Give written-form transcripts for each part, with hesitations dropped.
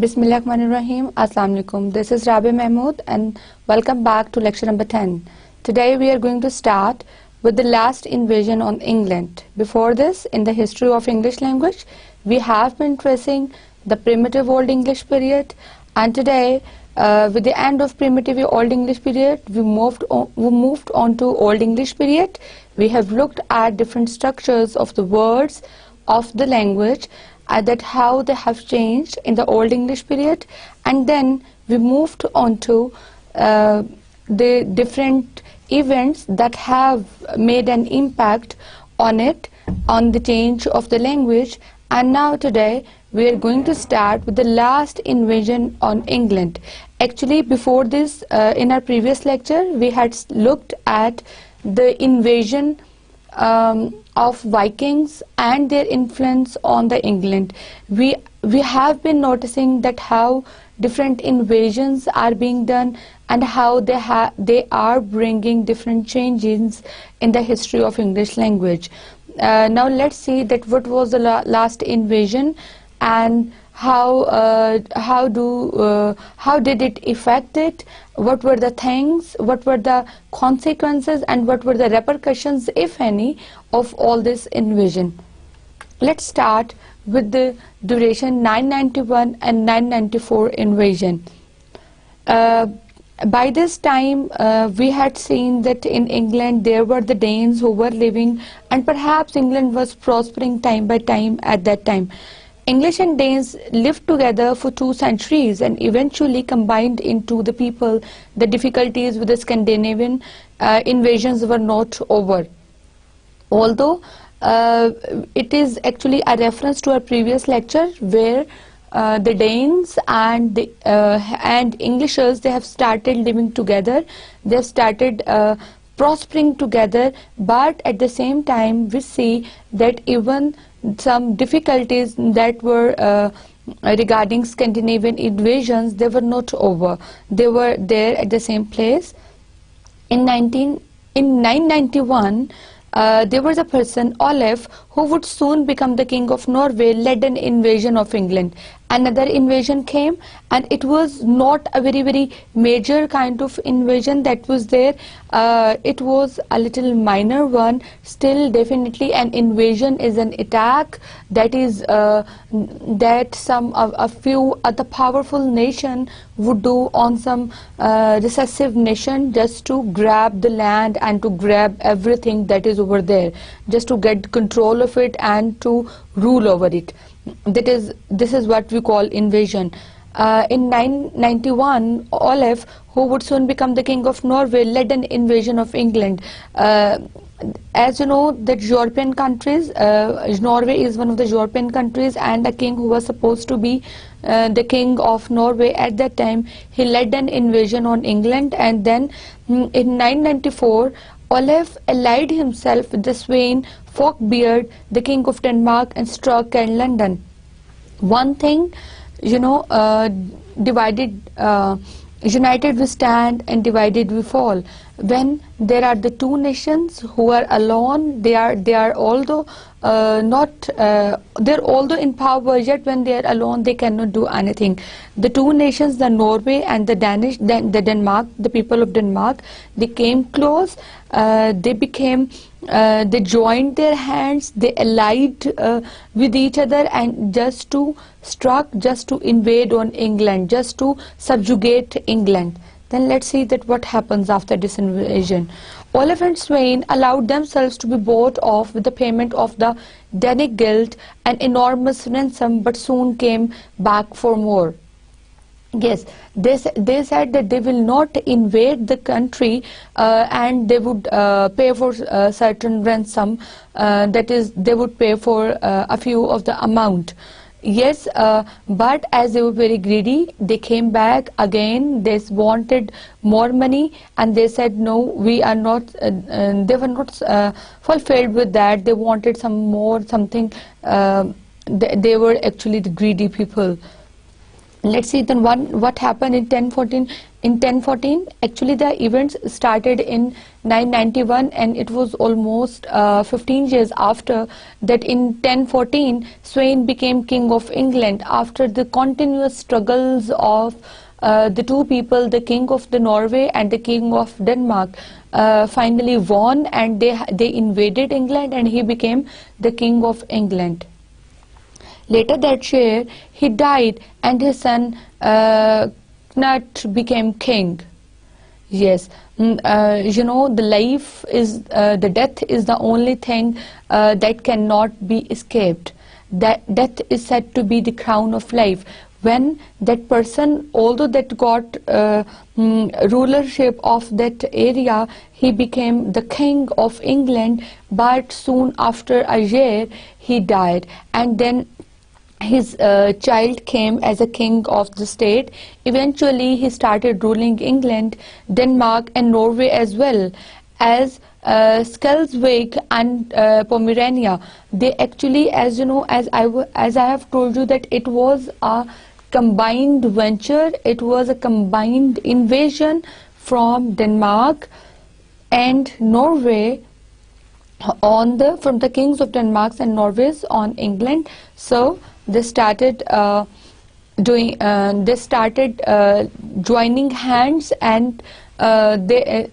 Bismillahirrahmanirrahim. Assalamu alaikum. This is Rabi Mahmood and welcome back to lecture number 10. Today we are going to start with the last invasion on England. Before this, in the history of English language, we have been tracing the primitive Old English period, and today with the end of primitive Old English period, we moved on to Old English period. We have looked at different structures of the words of the language, that how they have changed in the Old English period, and then we moved on to the different events that have made an impact on it, on the change of the language. And now today we are going to start with the last invasion on England. Actually, before this, in our previous lecture, we had looked at the invasion of Vikings and their influence on the England. We have been noticing that how different invasions are being done and how they are bringing different changes in the history of English language. Now let's see that what was the last invasion and how did it affect it, what were the things, what were the consequences, and what were the repercussions, if any, of all this invasion. Let's start with the duration 991 and 994 invasion. By this time we had seen that in England there were the Danes who were living, and perhaps England was prospering time by time at that time. English and Danes lived together for 2 centuries and eventually combined into the people. The difficulties with the Scandinavian invasions were not over. Although it is actually a reference to our previous lecture where the Danes and Englishers, they have started living together, they have started prospering together, but at the same time we see that even some difficulties that were regarding Scandinavian invasions, they were not over. They were there at the same place. In 991, there was a person, Olaf, who would soon become the king of Norway, led an invasion of England. Another invasion came, and it was not a very major kind of invasion that was there. It was a little minor one. Still, definitely an invasion is an attack that is that a few other powerful nation would do on some recessive nation just to grab the land and to grab everything that is over there, just to get control of it and to rule over it. This is what we call invasion. In 991, Olaf, who would soon become the king of Norway, led an invasion of England. As you know, the European countries, Norway is one of the European countries, and the king who was supposed to be the king of Norway at that time, he led an invasion on England. And then in 994, Olaf allied himself with the Sweyn Folkbeard, the king of Denmark, and struck at London. One thing, you know, united we stand and divided we fall. When there are the two nations who are alone, they are although they're although in power, yet when they are alone they cannot do anything. The two nations, the Norway and the Danish, the Denmark, the people of Denmark, they came close. They joined their hands, they allied with each other, and just to invade on England, just to subjugate England. Then let's see that what happens after this invasion. Olaf and Sweyn allowed themselves to be bought off with the payment of the Danish guild, an enormous ransom, but soon came back for more. Yes, they said that they will not invade the country and they would pay for certain ransom, that is, they would pay for a few of the amount. Yes, but as they were very greedy, they came back again. They wanted more money, and they said no, we are not. They were not fulfilled with that. They wanted some more, something. They were actually the greedy people. let's see then what happened in 1014. In 1014, actually the events started in 991, and it was almost 15 years after that. In 1014, Sweyn became king of England after the continuous struggles of the two people, the king of the Norway and the king of Denmark, finally won, and they invaded England, and he became the king of England. Later that year, he died, and his son Knut became king. Yes, you know, the life is the death is the only thing that cannot be escaped. That death is said to be the crown of life. When that person, although that got rulership of that area, he became the king of England, but soon after a year he died, and then his child came as a king of the state. Eventually he started ruling England, Denmark and Norway, as well as Schleswig and Pomerania. They actually, as you know, as I have told you, that it was a combined venture, it was a combined invasion from Denmark and Norway from the kings of Denmark and Norway on England. So they started joining hands, and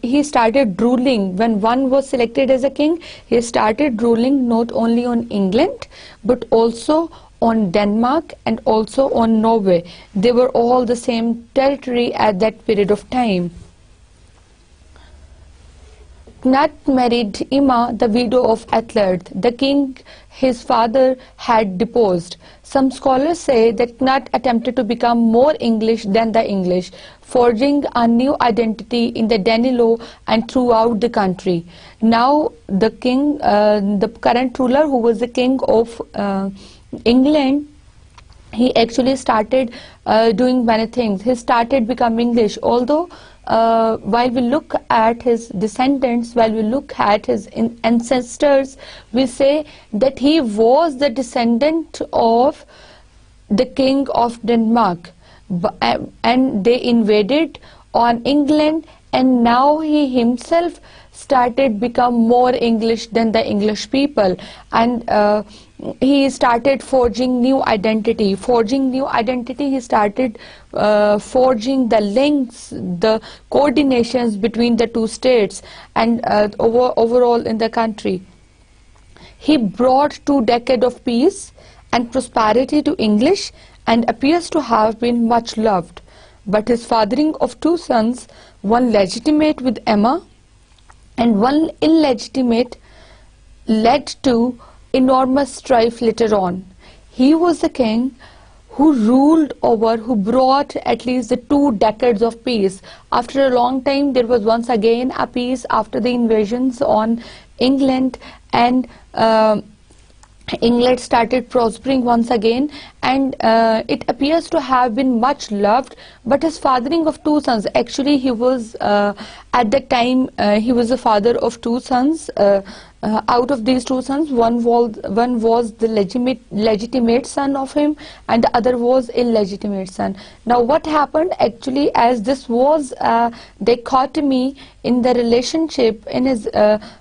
he started ruling. When one was selected as a king, he started ruling not only on England but also on Denmark and also on Norway. They were all the same territory at that period of time. Knut married Emma, the widow of Ethelred, the king his father had deposed. Some scholars say that Knut attempted to become more English than the English, forging a new identity in the Danelaw and throughout the country. Now the king, the current ruler, who was the king of England, he actually started doing many things. He started becoming English, although while we look at his descendants, while we look at his ancestors, we say that he was the descendant of the king of Denmark, and they invaded on England, and now he himself started become more English than the English people, and he started forging new identity. He started forging the links, the coordinations between the two states and overall in the country. He brought 2 decades of peace and prosperity to English and appears to have been much loved. But his fathering of 2 sons, one legitimate with Emma and one illegitimate, led to enormous strife later on. He was the king who ruled over, who brought at least the 2 decades of peace. After a long time, there was once again a peace after the invasions on England, and England started prospering once again, and it appears to have been much loved. But his fathering of 2 sons, actually he was at that time he was the father of 2 sons. Out of these 2 sons, one was the legitimate son of him, and the other was illegitimate son. Now what happened actually, as this was a dichotomy in the relationship in his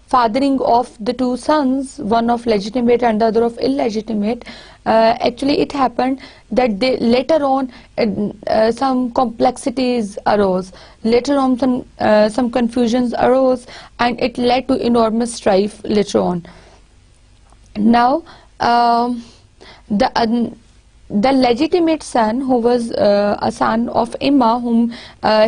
fathering of the 2 sons, one of legitimate and the other of illegitimate, actually it happened that later on some complexities arose, later on some confusions arose, and it led to enormous strife later on. Now the legitimate son, who was a son of Emma, whom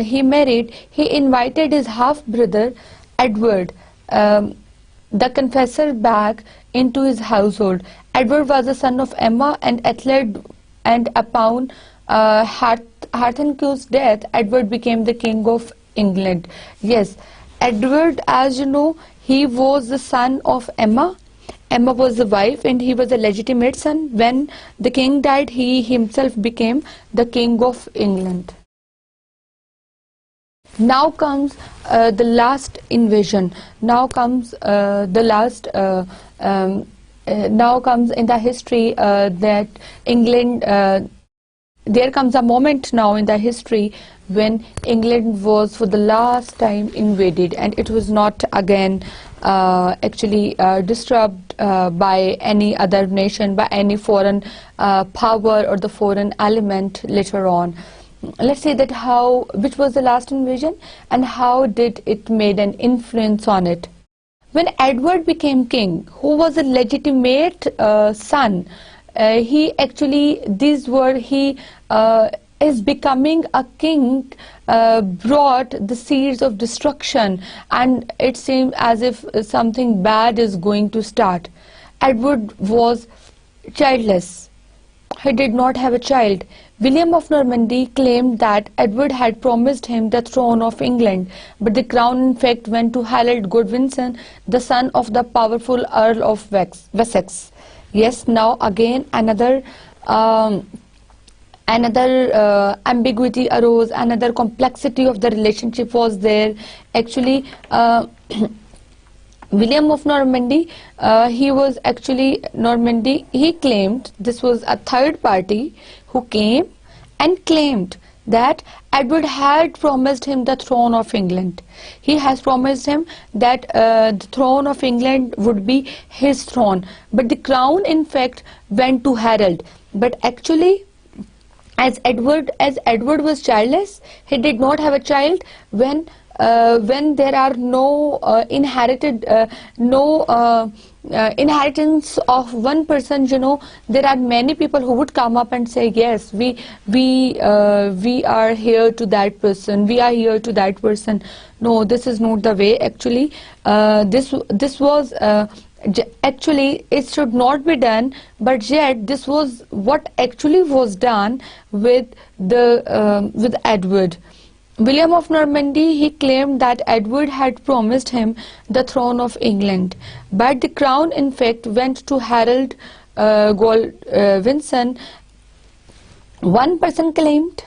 he married, he invited his half brother Edward, the confessor, back into his household. Edward was the son of Emma and Ethelred, and upon Harthacnut's death, Edward became the king of England. Yes, Edward, as you know, he was the son of Emma. Emma was the wife, and he was a legitimate son. When the king died, he himself became the king of England. Now comes the last invasion. Now comes now comes in the history that England there comes a moment now in the history when England was for the last time invaded, and it was not again disturbed by any other nation, by any foreign power or the foreign element later on. Let's say that which was the last invasion and how did it made an influence on it. When Edward became king, who was a legitimate son, he is becoming a king, brought the seeds of destruction, and it seemed as if something bad is going to start. Edward was childless. He did not have a child. William of Normandy claimed that Edward had promised him the throne of England, but the crown in fact went to Harold Godwinson, the son of the powerful Earl of Wessex. Yes, now again another ambiguity arose, another complexity of the relationship was there. Actually, William of Normandy, he claimed, this was a third party who came and claimed that Edward had promised him the throne of England. He has promised him that the throne of England would be his throne, but the crown in fact went to Harold. But actually, as Edward was childless, he did not have a child. When there are no inheritance of one person, there are many people who would come up and say, yes, we are here to that person, we are here to that person. No, this is not the way. Actually, this was actually it should not be done, but yet this was what actually was done with Edward. William of Normandy, he claimed that Edward had promised him the throne of England, but the crown in fact went to Harold Godwinson. One person claimed,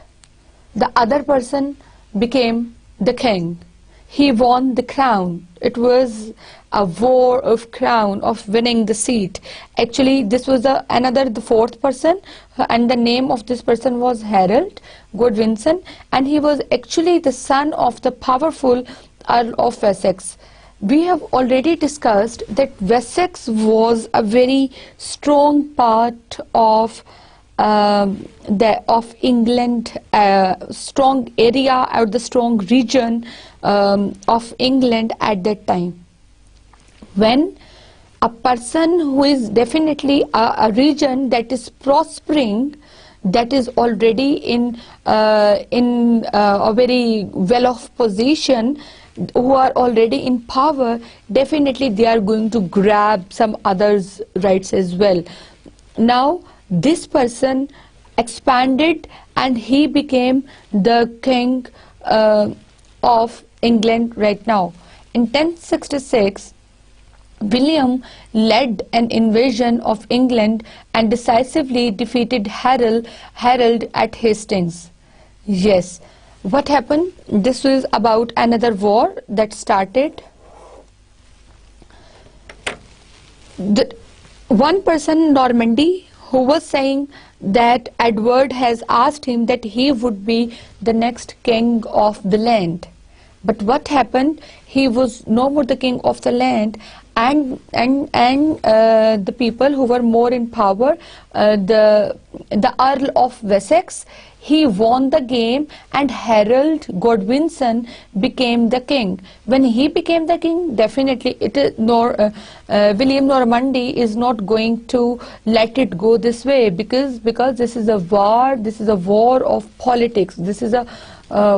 the other person became the king. He won the crown. It was a war of crown, of winning the seat. Actually, this was the fourth person, and the name of this person was Harold Godwinson, and he was actually the son of the powerful Earl of Wessex. We have already discussed that Wessex was a very strong part of England, strong area or the strong region of England at that time. When a person who is definitely a region that is prospering, that is already in a very well-off position, who are already in power, definitely they are going to grab some others' rights as well. Now, this person expanded and he became the king of England right now. In 1066, William led an invasion of England and decisively defeated Harold at Hastings. Yes, what happened? This was about another war that started. One person, Normandy, who was saying that Edward has asked him that he would be the next king of the land. But what happened? He was no more the king of the land, and the people who were more in power, the Earl of Wessex, he won the game, and Harold Godwinson became the king. When he became the king, definitely William Normandy is not going to let it go this way, because this is a war. This is a war of politics. This is a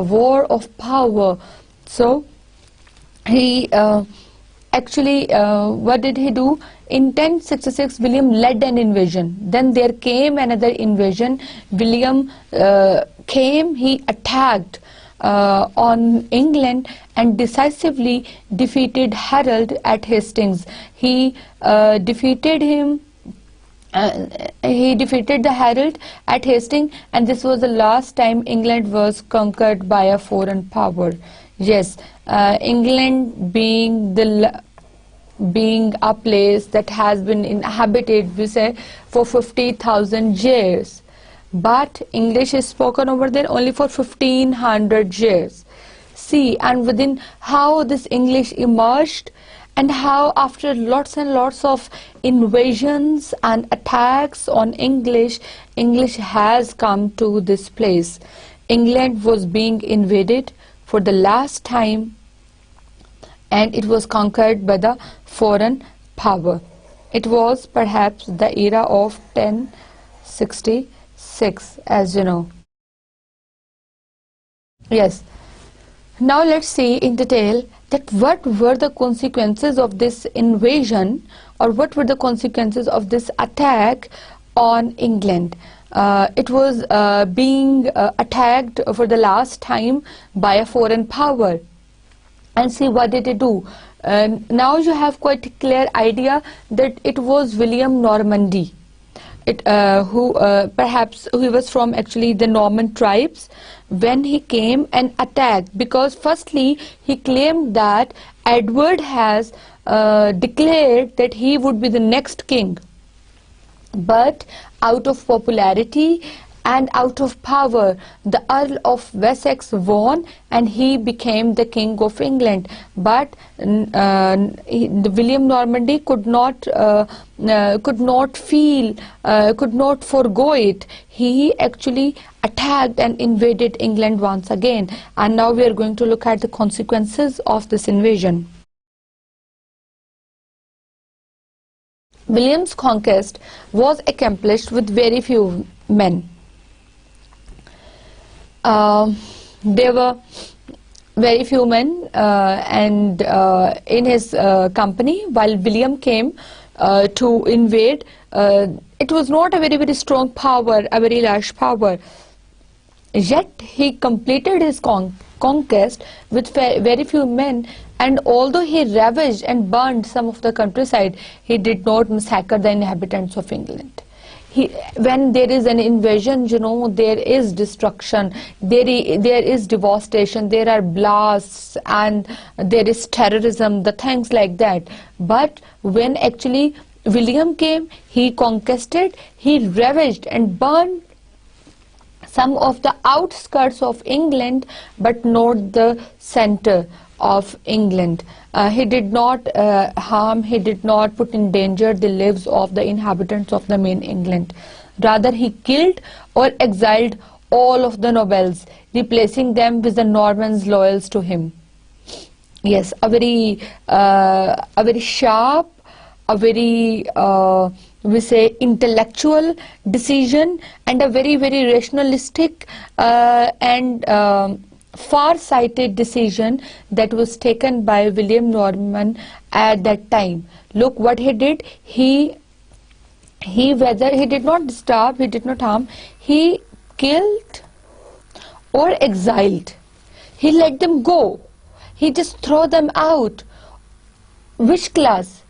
war of power. So he what did he do? In 1066, William led an invasion. Then there came another invasion. William came, he attacked on England and decisively defeated Harold at Hastings. He defeated him. He defeated the Harold at Hastings, and this was the last time England was conquered by a foreign power. Yes, England being a place that has been inhabited, we say, for 50,000 years. but English is spoken over there only for 1500 years. See, and within how this English emerged, and how after lots and lots of invasions and attacks on English, English has come to this place. England was being invaded for the last time, and it was conquered by the foreign power. It was perhaps the era of 1066, as you know. Yes. Now let's see in detail that what were the consequences of this invasion, or what were the consequences of this attack on England. It was being attacked for the last time by a foreign power. And see, what did it do? Now you have quite a clear idea that it was William Normandy, who perhaps he was from actually the Norman tribes, when he came and attacked, because firstly he claimed that Edward has declared that he would be the next king, but out of popularity and out of power, the Earl of Wessex won and he became the King of England. But the William Normandy could not forgo it. He actually attacked and invaded England once again. And now we are going to look at the consequences of this invasion. William's conquest was accomplished with very few men. There were very few men and in his company while William came to invade. It was not a very strong power, a very large power. Yet he completed his conquest with very few men, and although he ravaged and burned some of the countryside, he did not massacre the inhabitants of England. When there is an invasion, you know, there is destruction, there is devastation, there are blasts, and there is terrorism, the things like that. But when actually William came, he conquered, he ravaged and burned some of the outskirts of England, but not the center of England. He did not harm, he did not put in danger the lives of the inhabitants of the main England. Rather, he killed or exiled all of the nobles, replacing them with the Normans loyal to him. Yes, a very sharp, a very we say intellectual decision, and a very rationalistic and far-sighted decision that was taken by William Norman at that time. Look what he did. He did not disturb, he did not harm, he killed or exiled. He let them go. He just threw them out. Which class?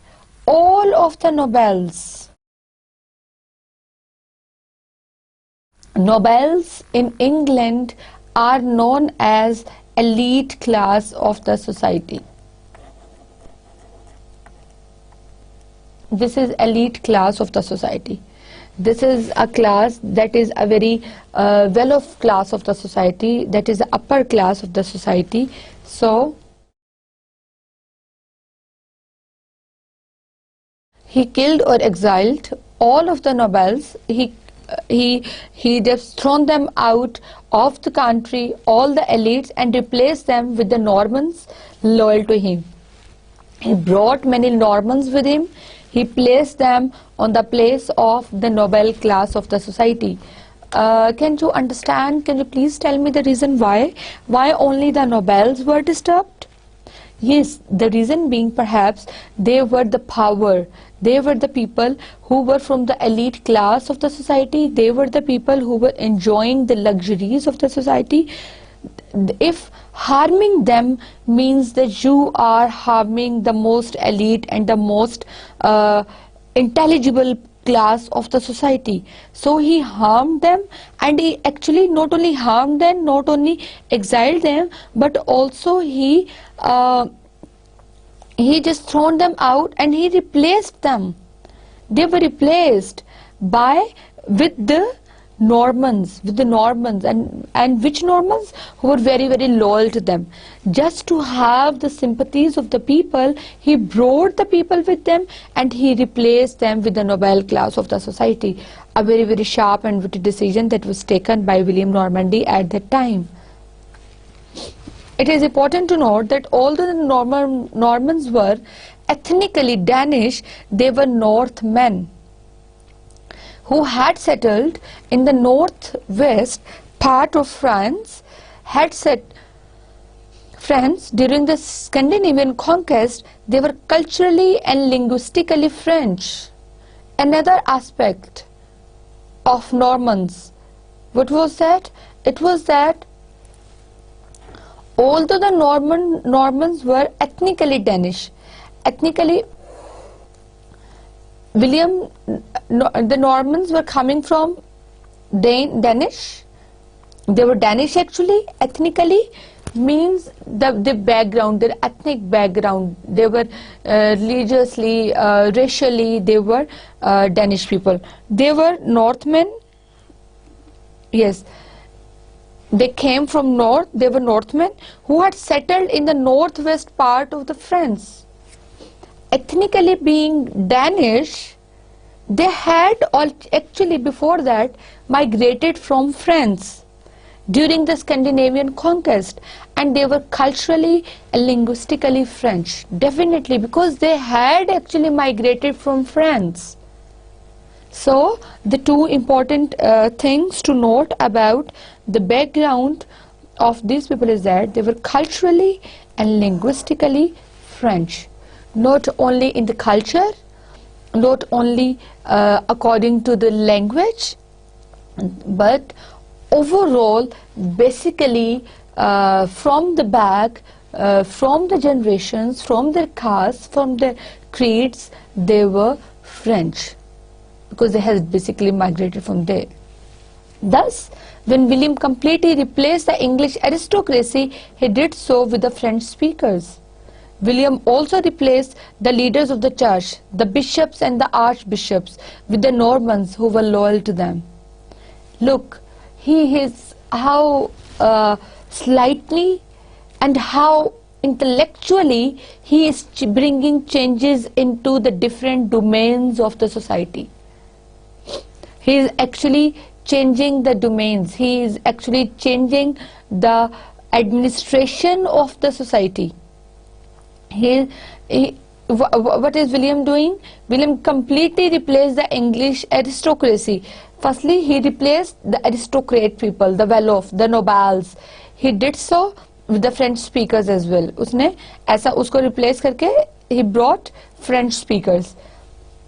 All of the nobles. Nobles in England are known as elite class of the society. This is elite class of the society. This is a class that is a very well-off class of the society, that is the upper class of the society. So he killed or exiled all of the nobles. He just thrown them out of the country, all the elites, and replaced them with the Normans loyal to him. He brought many Normans with him. He placed them on the place of the noble class of the society. Can you understand? Can you please tell me the reason why? Why only the nobles were disturbed? Yes, the reason being perhaps they were the power. They were the people who were from the elite class of the society. They were the people who were enjoying the luxuries of the society. If harming them means that you are harming the most elite and the most intelligible class of the society. So he harmed them, and he actually not only harmed them, not only exiled them, but also he just thrown them out and he replaced them. They were replaced with the Normans, with the Normans, and which Normans? Who were very, very loyal to them. Just to have the sympathies of the people, he brought the people with them and he replaced them with the noble class of the society. A very, very sharp and witty decision that was taken by William Normandy at that time. It is important to note that although the Normans were ethnically Danish, they were Northmen who had settled in the northwest part of France, during the Scandinavian conquest. They were culturally and linguistically French. Another aspect of Normans, what was that? It was that although the Normans were ethnically Danish, the Normans were coming from Danish. They were Danish actually. Ethnically means the background, their ethnic background. They were religiously, racially, they were Danish people. They were Northmen. Yes, they came from north. They were Northmen who had settled in the northwest part of the France. Ethnically being Danish, they had actually before that migrated from France during the Scandinavian conquest, and they were culturally and linguistically French, definitely, because they had actually migrated from France. So the two important things to note about the background of these people is that they were culturally and linguistically French. Not only in the culture, not only according to the language, but overall, basically from the back, from the generations, from their castes, from their creeds, they were French, because they had basically migrated from there. Thus, when William completely replaced the English aristocracy, he did so with the French speakers. William also replaced the leaders of the church, the bishops and the archbishops, with the Normans who were loyal to them. Look, he is how slightly and how intellectually he is bringing changes into the different domains of the society. He is actually changing the domains. He is actually changing the administration of the society. What is William doing? William completely replaced the English aristocracy. Firstly, he replaced the aristocrat people, the well-off, the nobles. He did so with the French speakers as well. उसने ऐसा उसको replace करके he brought French speakers.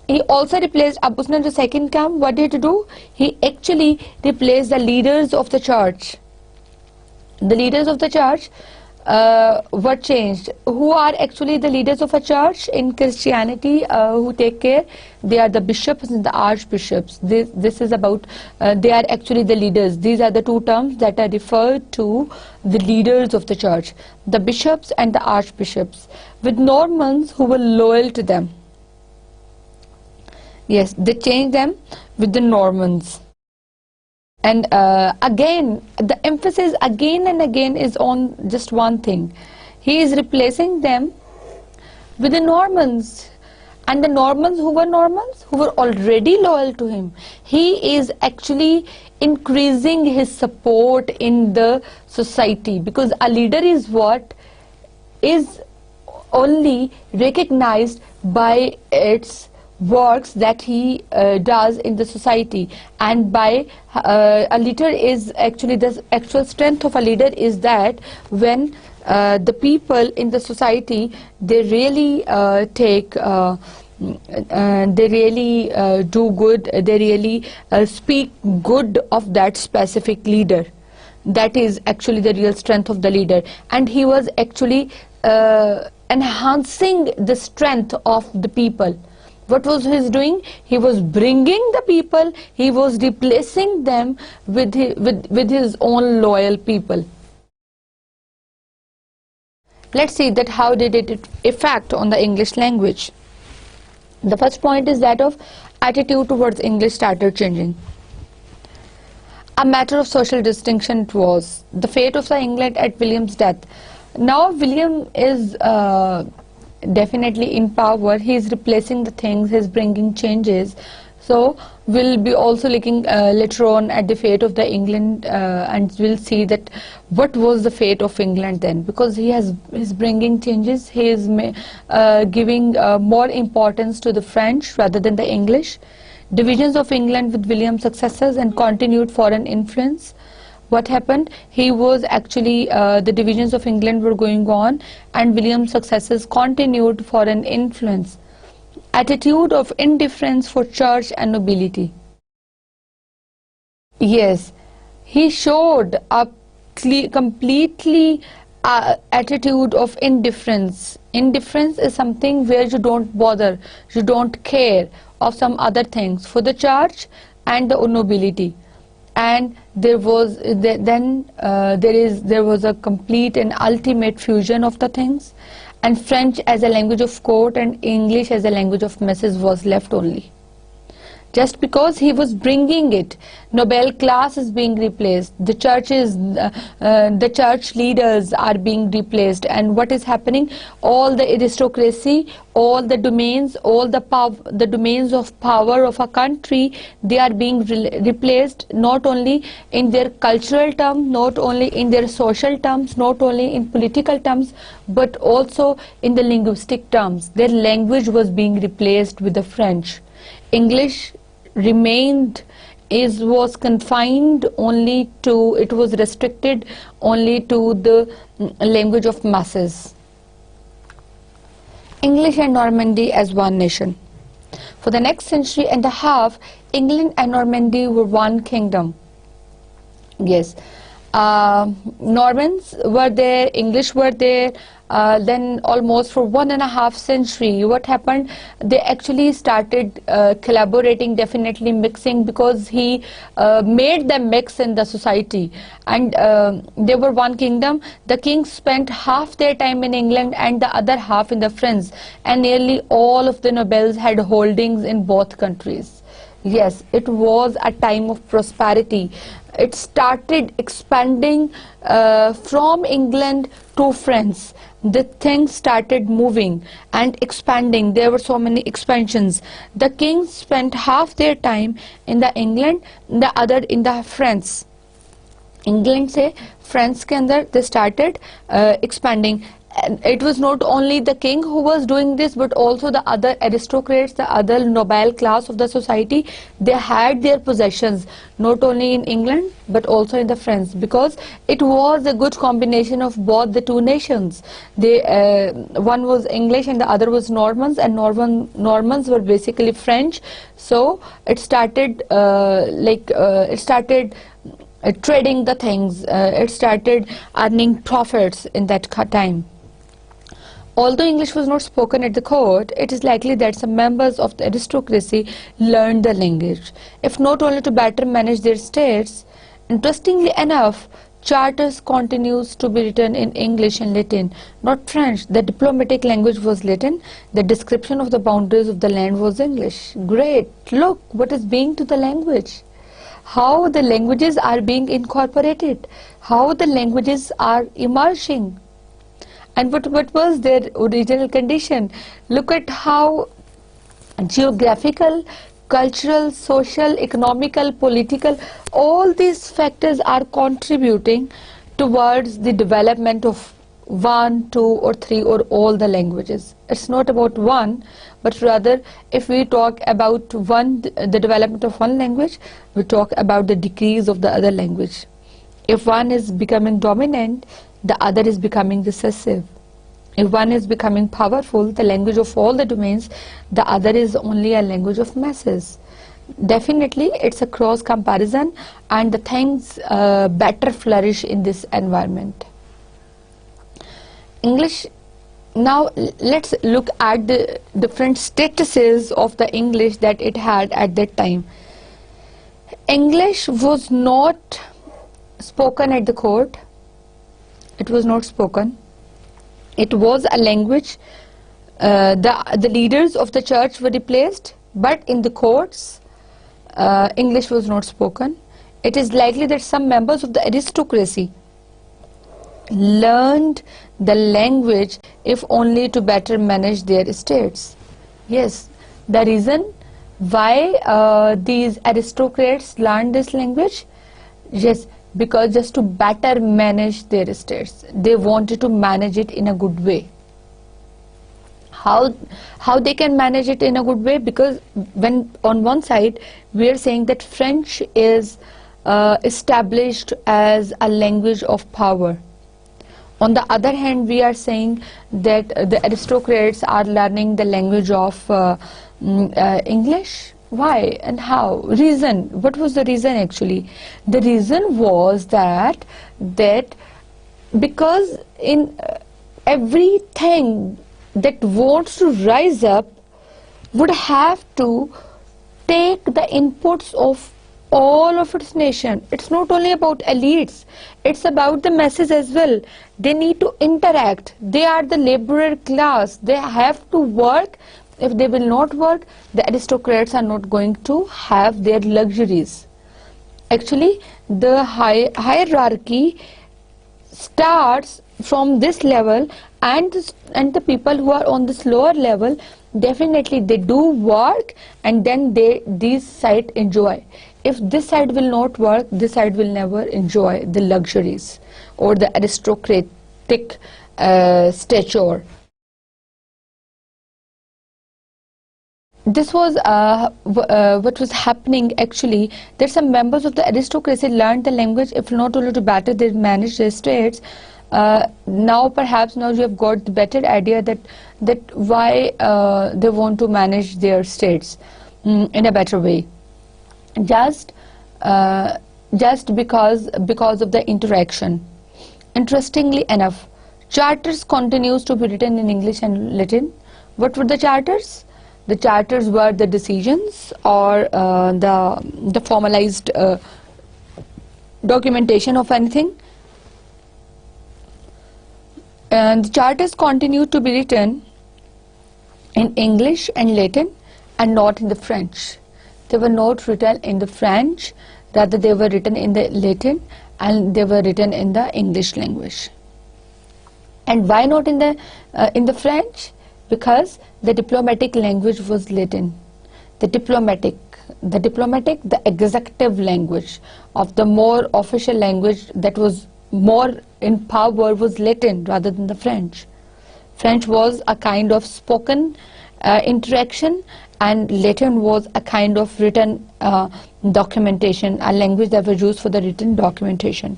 He also replaced, अब उसने जो second काम, what did he do? He actually replaced the leaders of the church. The leaders of the church were changed. Who are actually the leaders of a church in Christianity who take care? They are the bishops and the archbishops. This is about, they are actually the leaders. These are the two terms that are referred to the leaders of the church, the bishops and the archbishops, with Normans who were loyal to them. Yes, they changed them with the Normans. And again, the emphasis again and again is on just one thing. He is replacing them with the Normans. And the Normans, who were Normans? Who were already loyal to him. He is actually increasing his support in the society, because a leader is what is only recognized by its works that he does in the society, and by a leader is actually, the actual strength of a leader is that when the people in the society, they really they really do good, they really speak good of that specific leader. That is actually the real strength of the leader, and he was actually enhancing the strength of the people. What was he doing? He was bringing the people, he was replacing them with his own loyal people. Let's see that how did it affect on the English language. The first point is that of attitude towards English started changing. a matter of social distinction it was. The fate of the England at William's death. Now William is definitely in power. He is replacing the things, he is bringing changes. So we'll be also looking later on at the fate of the England, and we'll see that what was the fate of England then, because he's bringing changes. He is giving more importance to the French rather than the English. Divisions of England with William's successors and continued foreign influence. What happened? He was actually, the divisions of England were going on, and William's successors continued foreign influence. Attitude of indifference for church and nobility. Yes, he showed a completely attitude of indifference. Indifference is something where you don't bother, you don't care of some other things for the church and the nobility. And there was there was a complete and ultimate fusion of the things, and French as a language of court and English as a language of masses was left only. Just because he was bringing it, noble class is being replaced, the churches, the church leaders are being replaced, and what is happening? All the aristocracy, all the domains, all the domains of power of a country, they are being replaced, not only in their cultural terms, not only in their social terms, not only in political terms, but also in the linguistic terms. Their language was being replaced with the French. English remained, was confined only to, it was restricted only to the language of masses. English and Normandy as one nation. For the next century and a half, England and Normandy were one kingdom. Yes, Normans were there, English were there. Then almost for 1.5 centuries, what happened? They actually started collaborating, definitely mixing, because he made them mix in the society, and they were one kingdom. The kings spent half their time in England and the other half in the France, and nearly all of the nobles had holdings in both countries. Yes, it was a time of prosperity. It started expanding from England to France. The things started moving and expanding. There were so many expansions. The kings spent half their time in the England, the other in the France. England से France के अंदर they started expanding. And it was not only the king who was doing this, but also the other aristocrats, the other noble class of the society. They had their possessions not only in England but also in the France, because it was a good combination of both the two nations. They one was English and the other was Normans, and Normans were basically French. So it started trading the things. It started earning profits in that time. Although English was not spoken at the court, it is likely that some members of the aristocracy learned the language, if not only to better manage their states. Interestingly enough, charters continues to be written in English and Latin, not French. The diplomatic language was Latin. The description of the boundaries of the land was English. Great! Look what is being to the language. How the languages are being incorporated, how the languages are emerging, and what was their original condition. Look at how geographical, cultural, social, economical, political, all these factors are contributing towards the development of 1, 2 or 3 or all the languages. It's not about one, but rather if we talk about one, the development of one language, we talk about the decrease of the other language. If one is becoming dominant, the other is becoming recessive. If one is becoming powerful, the language of all the domains, the other is only a language of masses. Definitely it's a cross comparison, and the things better flourish in this environment. English. Now let's look at the different statuses of the English that it had at that time. English was not spoken at the court. It was not spoken. It was a language. The leaders of the church were replaced, but in the courts, English was not spoken. it is likely that some members of the aristocracy learned the language if only to better manage their estates. Yes, the reason why these aristocrats learned this language, yes, because just to better manage their estates. They wanted to manage it in a good way. How they can manage it in a good way? Because when on one side we are saying that French is established as a language of power. On the other hand, we are saying that the aristocrats are learning the language of English. Why and how? Reason. What was the reason actually? The reason was that because in everything that wants to rise up would have to take the inputs of all of its nation. It's not only about elites, it's about the masses as well. They need to interact. They are the laborer class. They have to work. If they will not work, the aristocrats are not going to have their luxuries. Actually, the hierarchy starts from this level, and the people who are on this lower level, definitely they do work, and then these side enjoy. If this side will not work, this side will never enjoy the luxuries or the aristocratic stature. This was what was happening actually, that some members of the aristocracy learned the language if not only to better they manage their states. Now you have got the better idea that why they want to manage their states in a better way. Just because of the interaction. Interestingly enough, charters continues to be written in English and Latin. What were the charters? The charters were the decisions or the formalized documentation of anything. And the charters continued to be written in English and Latin and not in the French. They were not written in the French, rather they were written in the Latin, and they were written in the English language. And why not in the French? Because the diplomatic language was Latin. The executive language of the more official language that was more in power was Latin rather than the French. French was a kind of spoken interaction, and Latin was a kind of written documentation, a language that was used for the written documentation.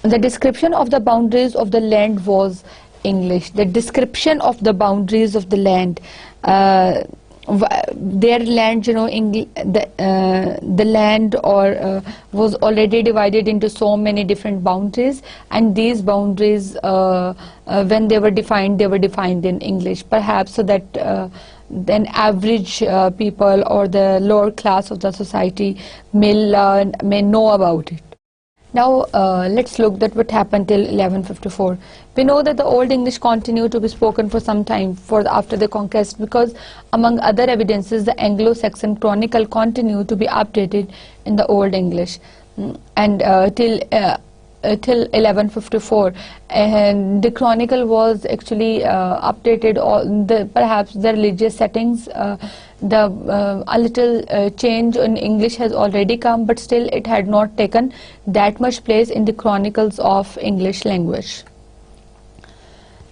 The description of the boundaries of the land was English. The description of the boundaries of the land, their land, the land was already divided into so many different boundaries, and these boundaries, when they were defined in English, perhaps so that then average people or the lower class of the society may know about it. Now let's look at what happened till 1154. We know that the Old English continued to be spoken for some time after the conquest, because among other evidences the Anglo-Saxon Chronicle continued to be updated in the Old English, and till 1154, and the Chronicle was actually updated. Perhaps the religious settings, a little change in English has already come, but still it had not taken that much place in the chronicles of English language.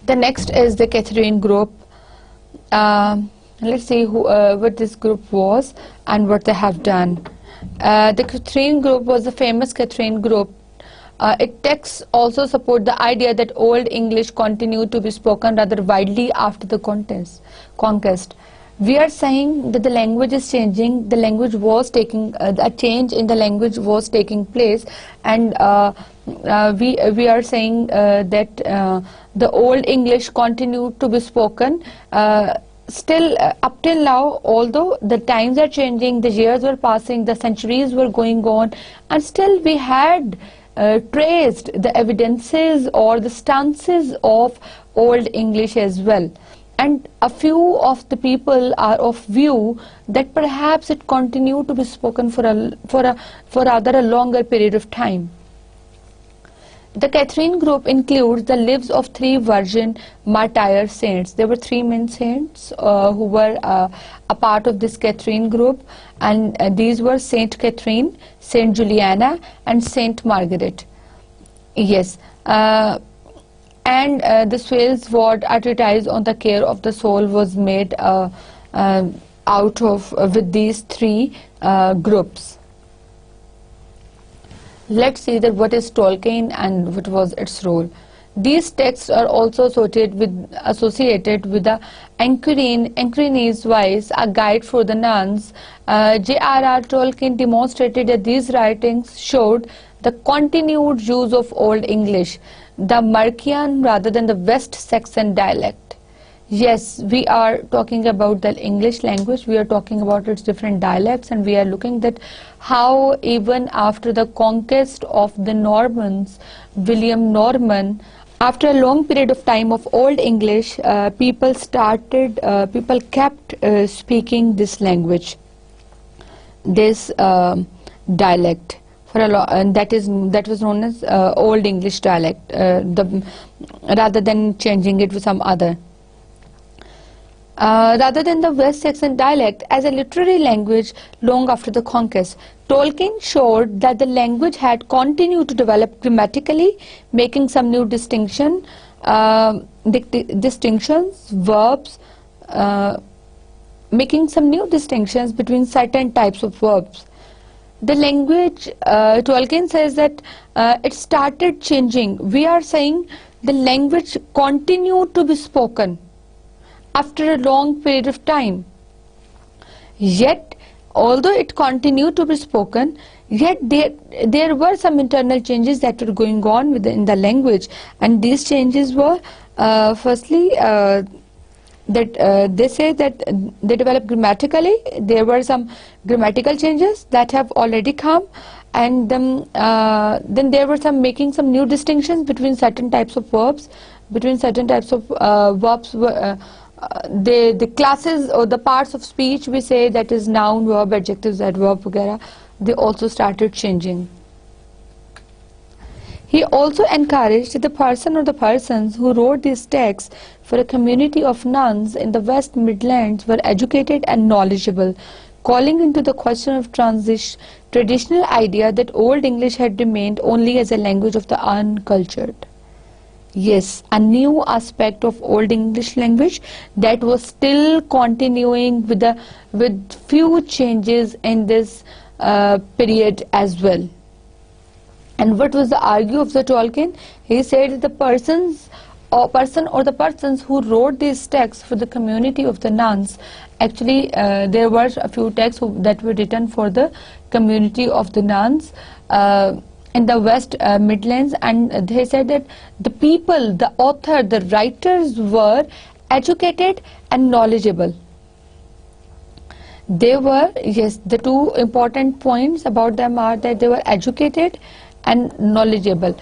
The next is the Catherine group. Let's see what this group was and what they have done. The Catherine group was the famous Catherine group. Its texts also support the idea that Old English continued to be spoken rather widely after the conquest. We are saying that the language is changing. The language was taking a change in the language was taking place, and we are saying that the Old English continued to be spoken. Still up till now, although the times are changing, the years were passing, the centuries were going on, and still we had traced the evidences or the stances of Old English as well. and a few of the people are of view that perhaps it continued to be spoken for rather a longer period of time. The Catherine group includes the lives of 3 virgin martyr saints. There were 3 main saints who were a part of this Catherine group, and these were Saint Catherine, Saint Juliana, and Saint Margaret. Yes, and the Swales Ward, a treatise on the care of the soul, was made out of with these 3 groups. Let's see that what is Tolkien and what was its role. These texts are also associated with the Eng404 Wise, a guide for the nuns. J.R.R. Tolkien demonstrated that these writings showed the continued use of Old English, the Mercian rather than the West Saxon dialect. Yes, we are talking about the English language, we are talking about its different dialects, and we are looking at how even after the conquest of the Normans, William Norman, after a long period of time of Old English, people kept speaking this language, this dialect, and that was known as Old English dialect, rather than changing it with some other. Rather than the West Saxon dialect as a literary language long after the conquest. Tolkien showed that the language had continued to develop grammatically, making some new distinctions, verbs, making some new distinctions between certain types of verbs. The language, Tolkien says that it started changing. We are saying the language continued to be spoken after a long period of time. Yet, although it continued to be spoken, yet there were some internal changes that were going on within the language, and these changes were firstly that they say that they developed grammatically. There were some grammatical changes that have already come, and then there were some making some new distinctions between certain types of verbs. The classes or the parts of speech, we say, that is noun, verb, adjectives, adverb, etc., they also started changing. He also encouraged the person or the persons who wrote these texts for a community of nuns in the West Midlands were educated and knowledgeable, calling into the question of traditional idea that Old English had remained only as a language of the uncultured. Yes, a new aspect of Old English language that was still continuing with few changes in this period as well. And what was the argue of the Tolkien? He said the person or the persons who wrote these texts for the community of the nuns, actually there were a few texts that were written for the community of the nuns in the West Midlands, and they said that the people, the author, the writers were educated and knowledgeable. They were, yes, the 2 important points about them are that they were educated and knowledgeable.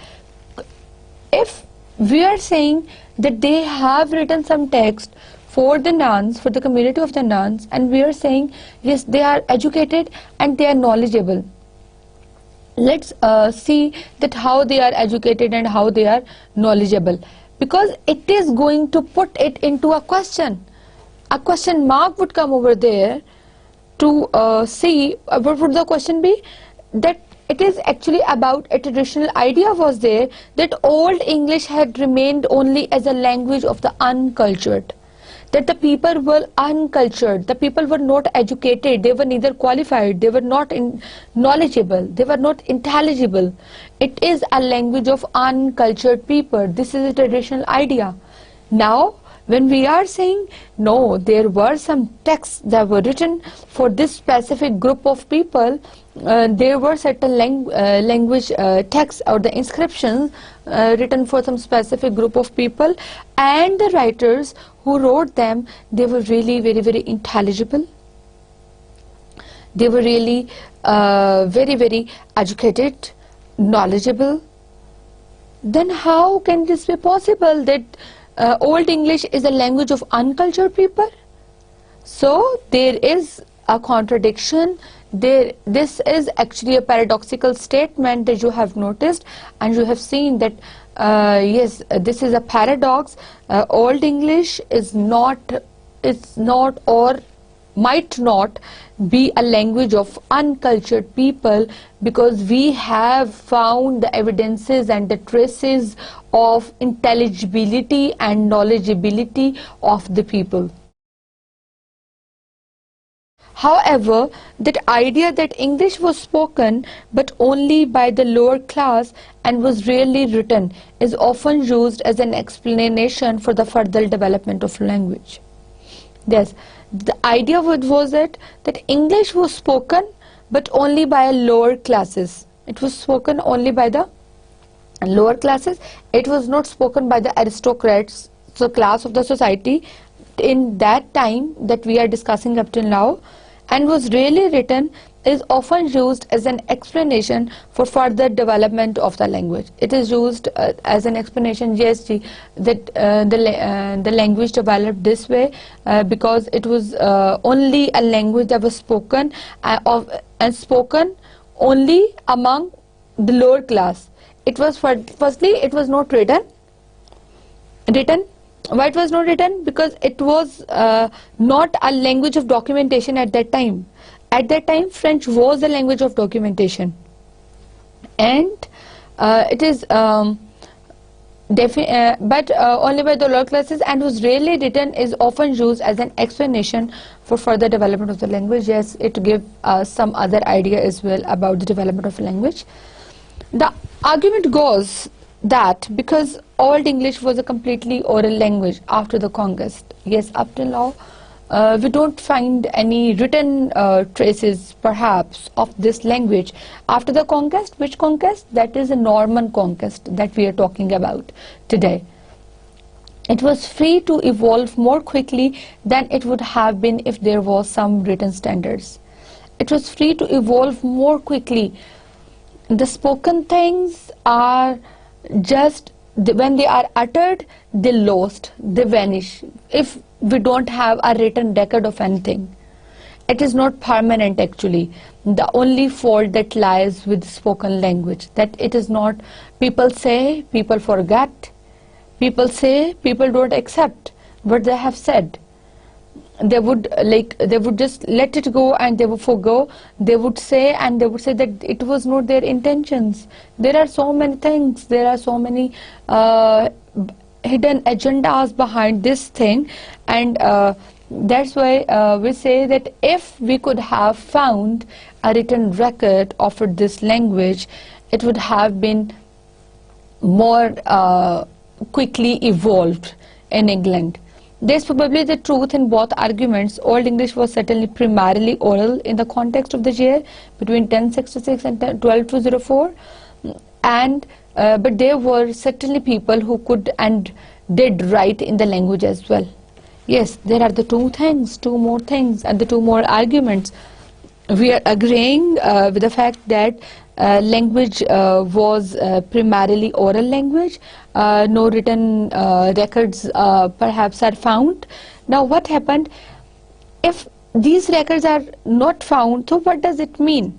If we are saying that they have written some text for the nuns, for the community of the nuns, and we are saying yes, they are educated and they are knowledgeable, let's see that how they are educated and how they are knowledgeable, because it is going to put it into a question. A question mark would come over there to see what would the question be, that it is actually about a traditional idea was there that Old English had remained only as a language of the uncultured, that the people were uncultured, the people were not educated, they were neither qualified, they were not knowledgeable, they were not intelligible. It is a language of uncultured people. This is a traditional idea. Now, when we are saying, no, there were some texts that were written for this specific group of people, there were certain language texts or the inscriptions written for some specific group of people, and the writers who wrote them, they were really very, very intelligible. They were really very, very educated, knowledgeable. Then how can this be possible that Old English is a language of uncultured people. So there is a contradiction there. This is actually a paradoxical statement that you have noticed, and you have seen that yes, this is a paradox. Old English is not or might not be a language of uncultured people, because we have found the evidences and the traces of intelligibility and knowledgeability of the people. However, that idea that English was spoken but only by the lower class and was rarely written is often used as an explanation for the further development of language. Yes, the idea was that English was spoken but only by lower classes. It was spoken only by the lower classes. It was not spoken by the aristocrats, the class of the society in that time that we are discussing up till now, and was rarely written, is often used as an explanation for further development of the language. It is used as an explanation, yes, that the language developed this way because it was only a language that was spoken and spoken only among the lower class. It was firstly, it was not written. Why it was not written? Because it was not a language of documentation at that time. At that time, French was the language of documentation, and it is but only by the lower classes, and was rarely written, is often used as an explanation for further development of the language. Yes, it gives some other idea as well about the development of language. The argument goes that because Old English was a completely oral language after the conquest, yes, up till now we don't find any written traces perhaps of this language after the conquest. Which conquest? That is the Norman conquest that we are talking about today. It was free to evolve more quickly than it would have been if there was some written standards. It was free to evolve more quickly. The spoken things are just, when they are uttered, they lost, they vanish. If we don't have a written record of anything, it is not permanent actually. The only fault that lies with spoken language, that it is not, people say, people forget, people say, people don't accept what they have said. They would just let it go and they would forgo. They would say, and they would say that it was not their intentions. There are so many things, there are so many hidden agendas behind this thing, and that's why we say that if we could have found a written record of this language, it would have been more quickly evolved in England. There's probably the truth in both arguments. Old English was certainly primarily oral in the context of the year between 1066 and 1204, and but there were certainly people who could and did write in the language as well. Yes, there are the two more things, and the two more arguments. We are agreeing with the fact that language was primarily oral language. No written records perhaps are found. Now what happened? If these records are not found, so what does it mean?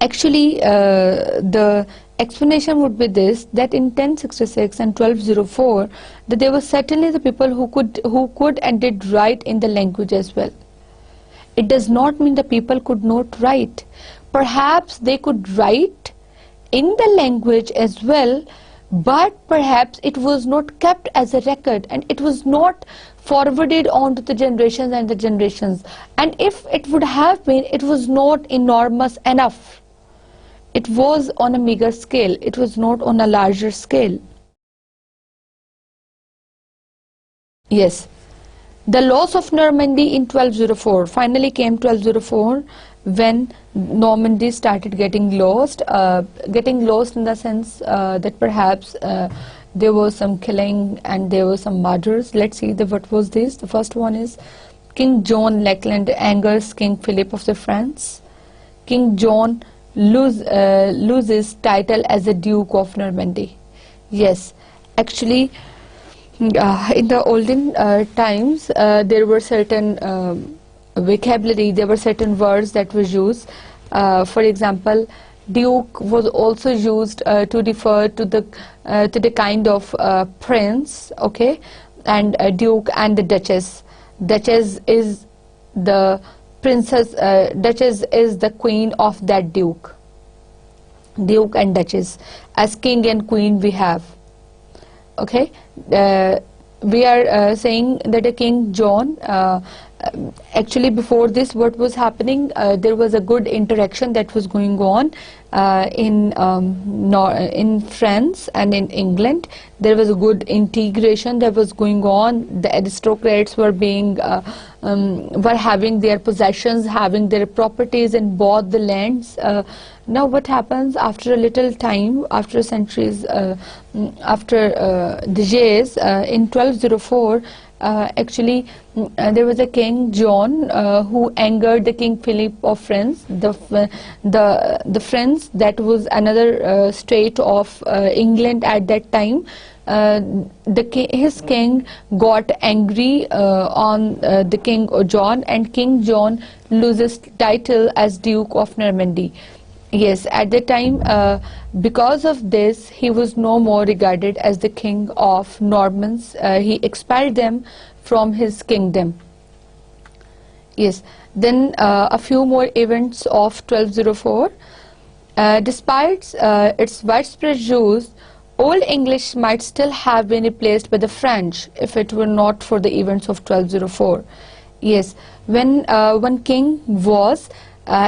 Actually, the explanation would be this, that in 1066 and 1204, that there were certainly the people who could and did write in the language as well. It does not mean the people could not write. Perhaps they could write in the language as well, but perhaps it was not kept as a record, and it was not forwarded on to the generations and the generations. And if it would have been, it was not enormous enough. It was on a meager scale. It was not on a larger scale. Yes. The loss of Normandy in 1204 finally came 1204 when Normandy started getting lost in the sense that perhaps there was some killing and there were some murders. Let's see what was this. The first one is King John Lackland angers King Philip of the France. King John loses title as a Duke of Normandy. Yes, actually In the olden times, there were certain vocabulary, there were certain words that were used. For example, duke was also used to refer to the kind of prince, okay, and duke and the duchess. Duchess is the princess, duchess is the queen of that duke. Duke and duchess. As king and queen we have. Okay, we are saying that a King John, actually before this what was happening, there was a good interaction that was going on in France and in England. There was a good integration that was going on. The aristocrats were were having their possessions, having their properties, and bought the lands. Now what happens after a little time, after centuries, after the years, in 1204, actually there was a King John who angered the King Philip of France. The France, that was another state of England at that time. His king got angry on the King John, and King John loses title as Duke of Normandy. Yes, at the time, because of this, he was no more regarded as the king of Normans. He expelled them from his kingdom. Yes, then a few more events of 1204. Despite its widespread use, Old English might still have been replaced by the French if it were not for the events of 1204. Yes, when one king was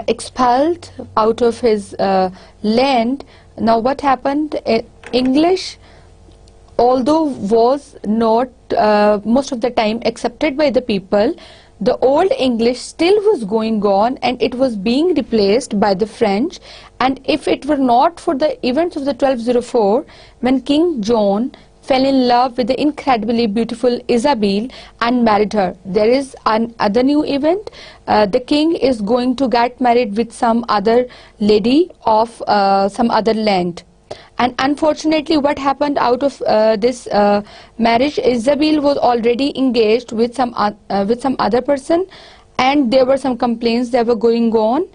expelled out of his land, now what happened? English, although was not most of the time accepted by the people, the Old English still was going on, and it was being replaced by the French. And if it were not for the events of the 1204, when King John fell in love with the incredibly beautiful Isabel and married her. There is another new event. The king is going to get married with some other lady of some other land. And unfortunately, what happened out of this marriage, Isabel was already engaged with some other person, and there were some complaints that were going on.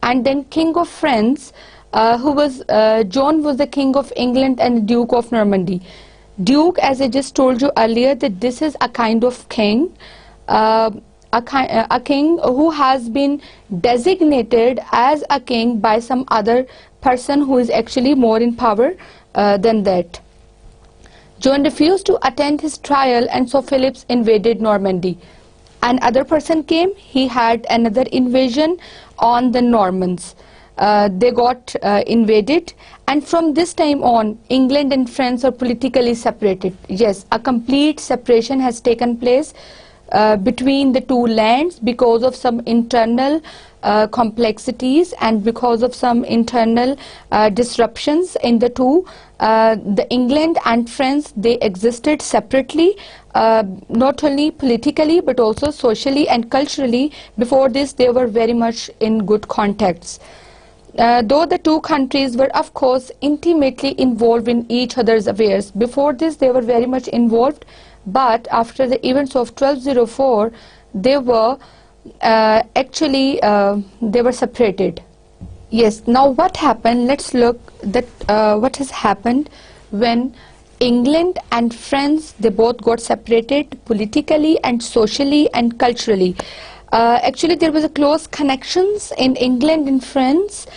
And then King of France, John was the King of England and Duke of Normandy. Duke, as I just told you earlier, that this is a kind of king, a king who has been designated as a king by some other person who is actually more in power than that. John refused to attend his trial, and so Philip invaded Normandy. Another person came. He had another invasion on the Normans. They got invaded, and from this time on, England and France are politically separated. Yes, a complete separation has taken place between the two lands because of some internal complexities and because of some internal disruptions in the two. The England and France, they existed separately, not only politically but also socially and culturally. Before this, they were very much in good contacts. Though the two countries were of course intimately involved in each other's affairs. Before this they were very much involved, but after the events of 1204 they were they were separated. Yes, now what happened? Let's look that what has happened when England and France, they both got separated politically and socially and culturally. Actually, there was a close connections in England and France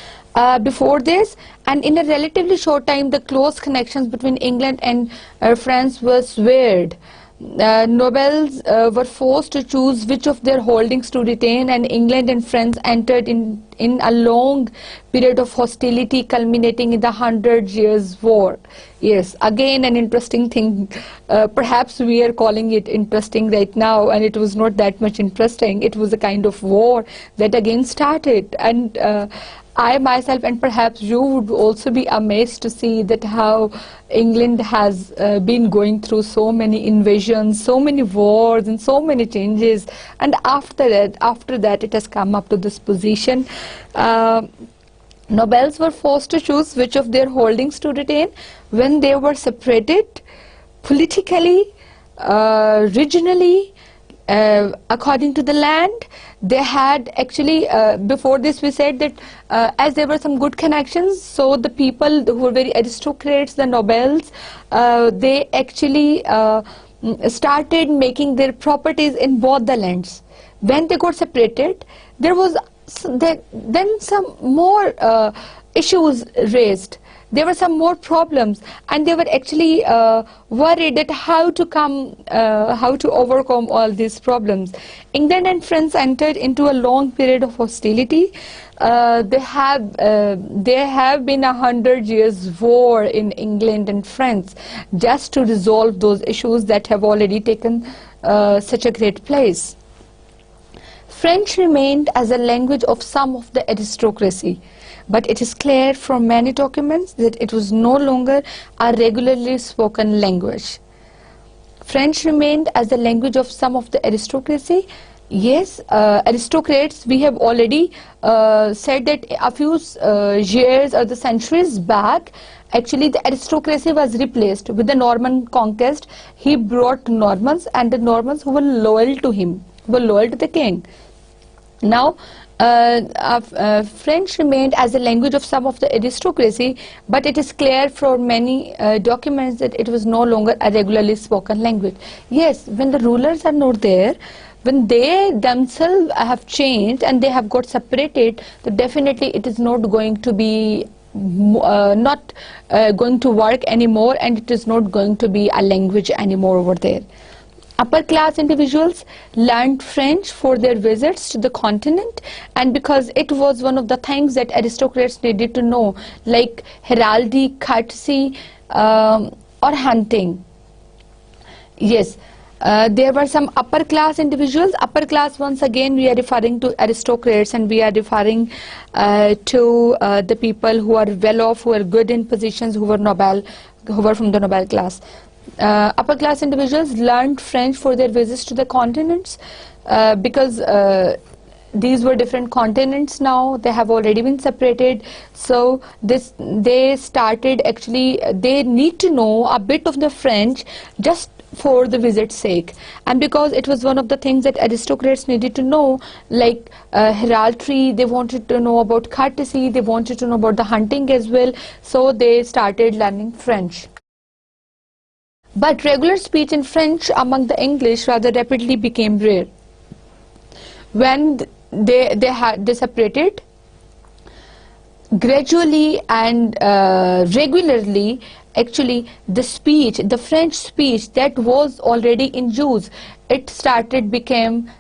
before this, and in a relatively short time, the close connections between England and France was severed. Nobles were forced to choose which of their holdings to retain, and England and France entered in a long period of hostility culminating in the 100 Years' War. Yes, again an interesting thing. Perhaps we are calling it interesting right now, and it was not that much interesting. It was a kind of war that again started, and I myself and perhaps you would also be amazed to see that how England has been going through so many invasions, so many wars and so many changes, and after that it has come up to this position. Nobles were forced to choose which of their holdings to retain when they were separated politically regionally, according to the land. They had actually, before this we said that as there were some good connections, so the people who were very aristocrats, the nobles, they actually started making their properties in both the lands. When they got separated, there was then some more issues raised. There were some more problems, and they were actually worried that how to overcome all these problems. England and France entered into a long period of hostility. There have been 100 years war in England and France just to resolve those issues that have already taken such a great place. French remained as a language of some of the aristocracy, but it is clear from many documents that it was no longer a regularly spoken language. French remained as the language of some of the aristocracy. Yes, aristocrats, we have already said that a few years or the centuries back, actually the aristocracy was replaced with the Norman conquest. He brought Normans, and the Normans who were loyal to him, were loyal to the king. Now, French remained as a language of some of the aristocracy, but it is clear from many documents that it was no longer a regularly spoken language. Yes, when the rulers are not there, when they themselves have changed and they have got separated, then definitely it is not going to be going to work anymore, and it is not going to be a language anymore over there. Upper class individuals learned French for their visits to the continent, and because it was one of the things that aristocrats needed to know, like heraldry, courtesy, or hunting. Yes, there were some upper class individuals. Upper class, once again, we are referring to aristocrats, and we are referring to the people who are well off, who are good in positions, who were noble, who were from the noble class. Upper class individuals learned French for their visits to the continents, because these were different continents now. They have already been separated, so they started actually, they need to know a bit of the French just for the visit's sake, and because it was one of the things that aristocrats needed to know, like heraldry, they wanted to know about courtesy, they wanted to know about the hunting as well, so they started learning French. But regular speech in French among the English rather rapidly became rare. When they separated, gradually and regularly, actually the French speech that was already in use, it started decreasing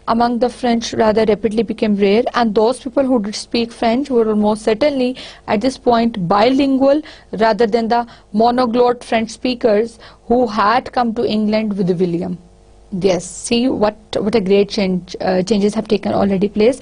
among the French, rather rapidly became rare, and those people who did speak French were almost certainly at this point bilingual rather than the monoglot French speakers who had come to England with William. Yes, see what a great changes have taken already place.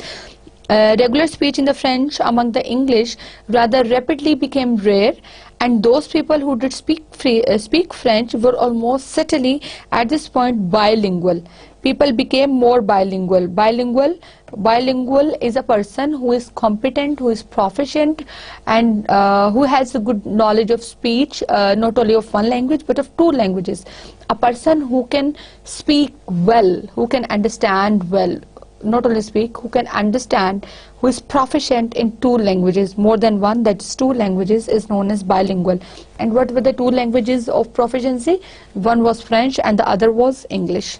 Regular speech in the French among the English rather rapidly became rare, and those people who did speak French were almost certainly at this point bilingual. People became more bilingual. Bilingual is a person who is competent, who is proficient, and who has a good knowledge of speech, not only of one language but of two languages. A person who can speak well, who can understand well, not only speak, who can understand, who is proficient in two languages, more than one, that's two languages, is known as bilingual. And what were the two languages of proficiency? One was French and the other was English.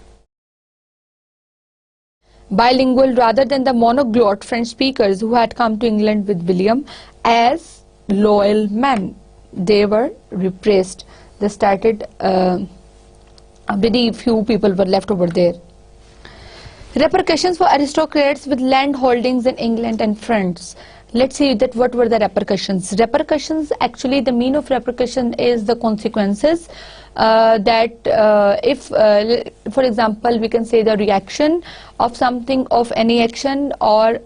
Bilingual rather than the monoglot French speakers who had come to England with William as loyal men. They were repressed. They started, very few people were left over there. Repercussions for aristocrats with land holdings in England and France. Let's see that what were the repercussions. Repercussions, actually the meaning of repercussion is the consequences that if for example we can say the reaction of something, of any action, or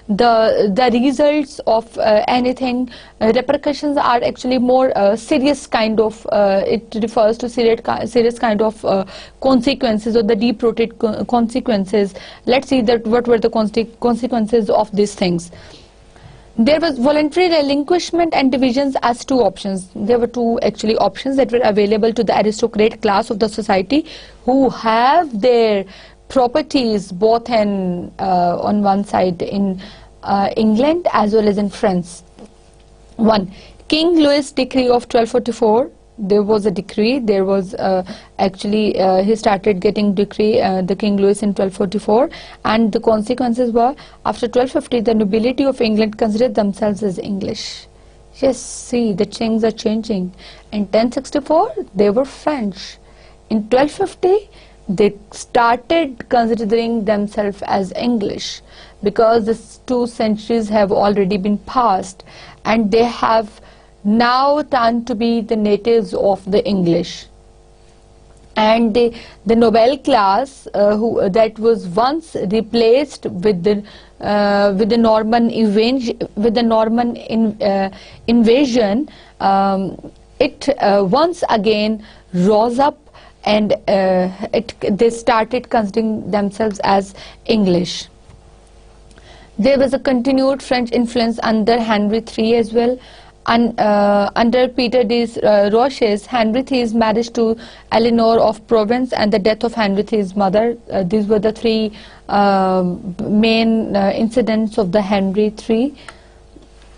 the results of anything. Repercussions are actually more serious kind of, it refers to serious kind of consequences, or the deep-rooted consequences. Let's see that what were the consequences of these things. There was voluntary relinquishment and divisions as two options. There were two actually options that were available to the aristocrat class of the society who have their properties both in on one side in England as well as in France. One, King Louis decree of 1244. There was a decree. There was actually he started getting decree, the King Louis in 1244, and the consequences were after 1250 the nobility of England considered themselves as English. Yes, see, the things are changing. In 1064 they were French. In 1250 they started considering themselves as English, because these 2 centuries have already been passed and they have now turned to be the natives of the English. And the noble class who that was once replaced with the Norman invasion, it once again rose up, and they started considering themselves as English. There was a continued French influence under Henry III as well. Under Peter de Roches, Henry III's marriage to Eleanor of Provence and the death of Henry III's mother. These were the 3 main incidents of the Henry III.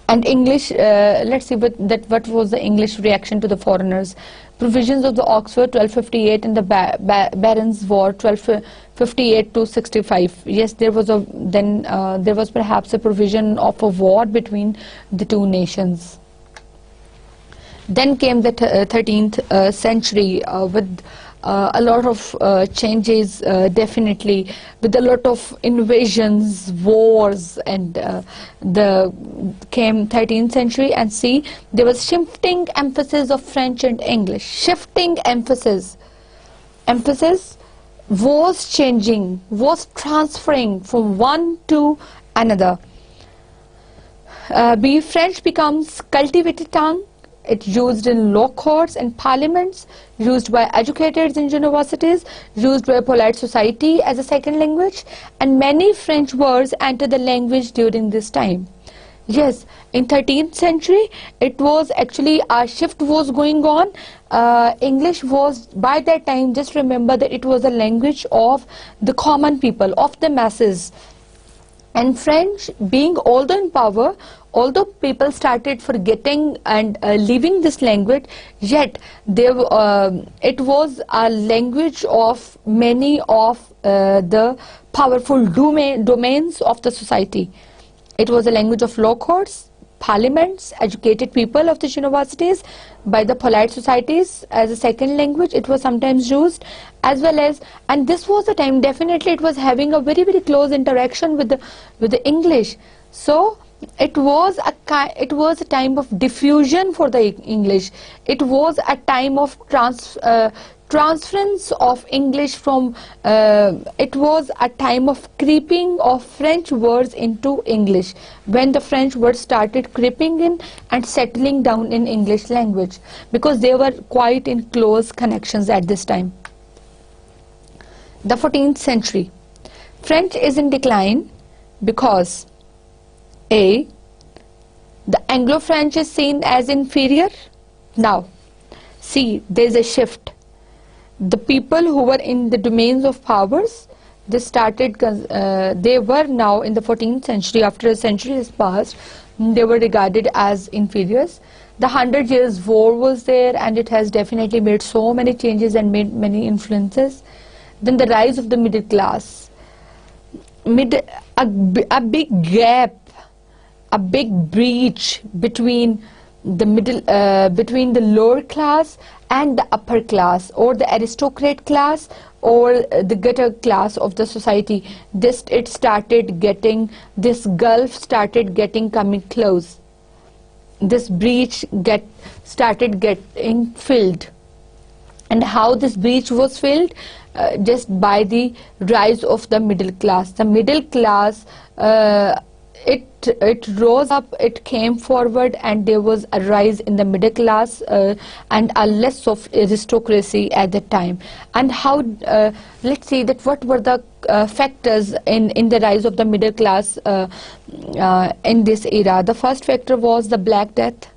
And English, let's see what was the English reaction to the foreigners. Provisions of the Oxford 1258 and the Barons' War 1258 to 65. Yes, there was there was perhaps a provision of a war between the 2 nations. Then came the 13th century with a lot of changes, definitely, with a lot of invasions, wars, and came 13th century, and see, there was shifting emphasis of French and English. Shifting emphasis was changing, was transferring from one to another. French becomes cultivated tongue. It's used in law courts and parliaments, used by educators in universities, used by polite society as a second language, and many French words enter the language during this time. Yes, in 13th century, it was actually a shift was going on. English was, by that time, just remember that it was a language of the common people, of the masses. And French, being older in power, although people started forgetting and leaving this language, yet it was a language of many of the powerful domains of the society. It was a language of law courts, parliaments, educated people of the universities, by the polite societies as a second language. It was sometimes used, as well as, and this was the time, definitely it was having a very, very close interaction with the English. So it was a time of diffusion for the English. It was a time of transference of English from, it was a time of creeping of French words into English, when the French words started creeping in and settling down in English language, because they were quite in close connections at this time. The 14th century. French is in decline because A, the Anglo-French is seen as inferior. Now, see, there is a shift. The people who were in the domains of powers, they were now in the 14th century, after a century has passed, they were regarded as inferiors. The 100 Years' War was there, and it has definitely made so many changes and made many influences. Then the rise of the middle class. A big gap, a big breach between the lower class and the upper class, or the aristocrat class, or the gutter class of the society. This gulf started coming close. This breach started getting filled. And how this breach was filled? Just by the rise of the middle class. The middle class, it it rose up, it came forward, and there was a rise in the middle class and a less of aristocracy at that time. And how, let's see that what were the factors in the rise of the middle class in this era. The first factor was the Black Death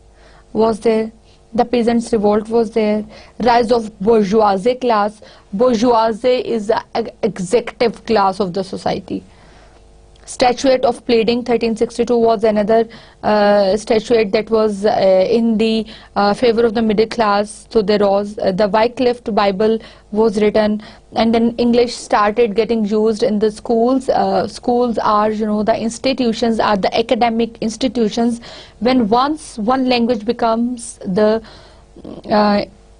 was there. The peasants' revolt was there. Rise of bourgeoisie class. Bourgeoisie is the executive class of the society. Statute of Pleading 1362 was another statute that was in the favor of the middle class. So there was the Wycliffe Bible was written, and then English started getting used in the schools. Schools are, the institutions are the academic institutions. When once one language becomes the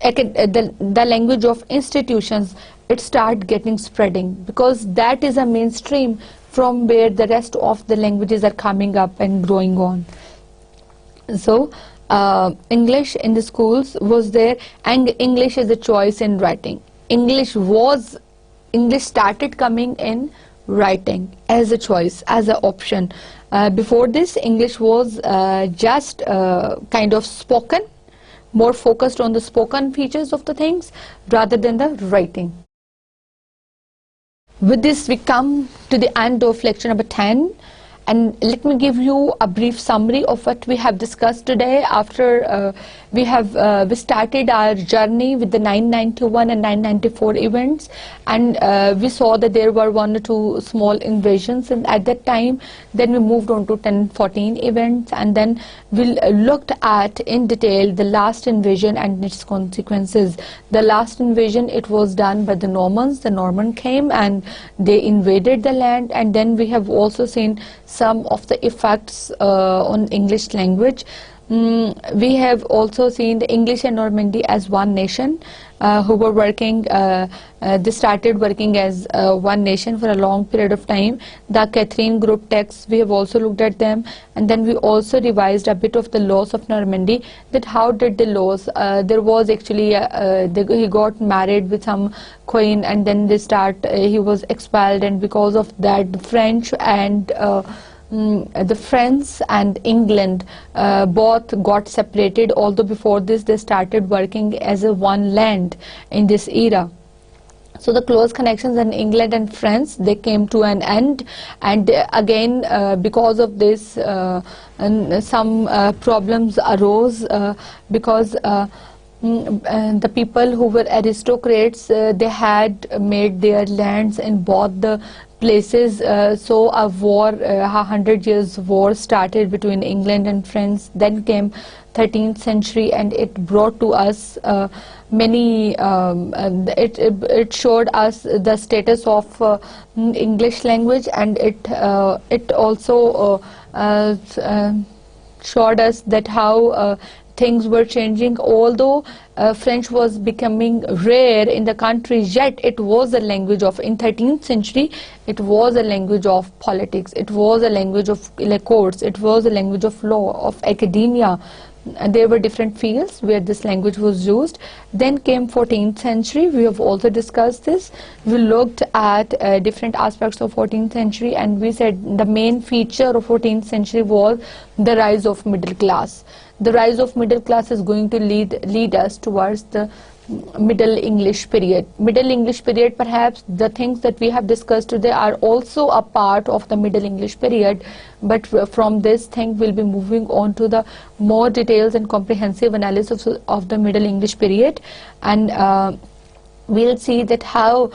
language of institutions, it start getting spreading, because that is a mainstream from where the rest of the languages are coming up and growing on. So English in the schools was there, and English is a choice in writing. English started coming in writing as a choice, as an option. Before this, English was just kind of spoken, more focused on the spoken features of the things rather than the writing. With this, we come to the end of lecture number 10, and let me give you a brief summary of what we have discussed today. After we started our journey with the 991 and 994 events, and we saw that there were 1 or 2 small invasions and at that time. Then we moved on to 1014 events, and then we looked at in detail the last invasion and its consequences. The last invasion, it was done by the Normans. The Norman came and they invaded the land, and then we have also seen some of the effects on English language. We have also seen the English and Normandy as one nation who were working, they started working as one nation for a long period of time. The Catherine group texts, we have also looked at them, and then we also revised a bit of the laws of Normandy, that how did the laws, there was actually, he got married with some queen, and then he was expelled, and because of that the French and England both got separated, although before this they started working as a one land in this era. So the close connections in England and France, they came to an end, and again because of this some problems arose because the people who were aristocrats, they had made their lands and bought the places, so a war, 100 years war started between England and France. Then came 13th century, and it brought to us many, it showed us the status of English language, and it also showed us that how things were changing. Although French was becoming rare in the country, yet it was a language of, in 13th century, it was a language of politics, it was a language of courts, it was a language of law, of academia. There were different fields where this language was used. Then came 14th century, we have also discussed this. We looked at different aspects of 14th century, and we said the main feature of 14th century was the rise of middle class. The rise of middle class is going to lead us towards the Middle English period. Middle English period, perhaps the things that we have discussed today are also a part of the Middle English period, but from this thing we'll be moving on to the more details and comprehensive analysis of the Middle English period, and we'll see that how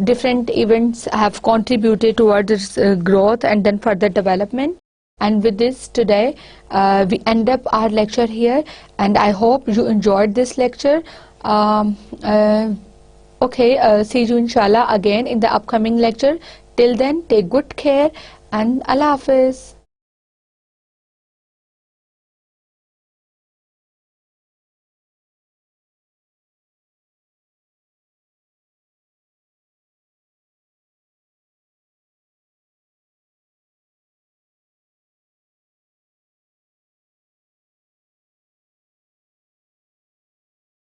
different events have contributed towards this growth and then further development. And with this, today we end up our lecture here, and I hope you enjoyed this lecture. Okay, see you inshallah again in the upcoming lecture. Till then, take good care, and Allah Hafiz.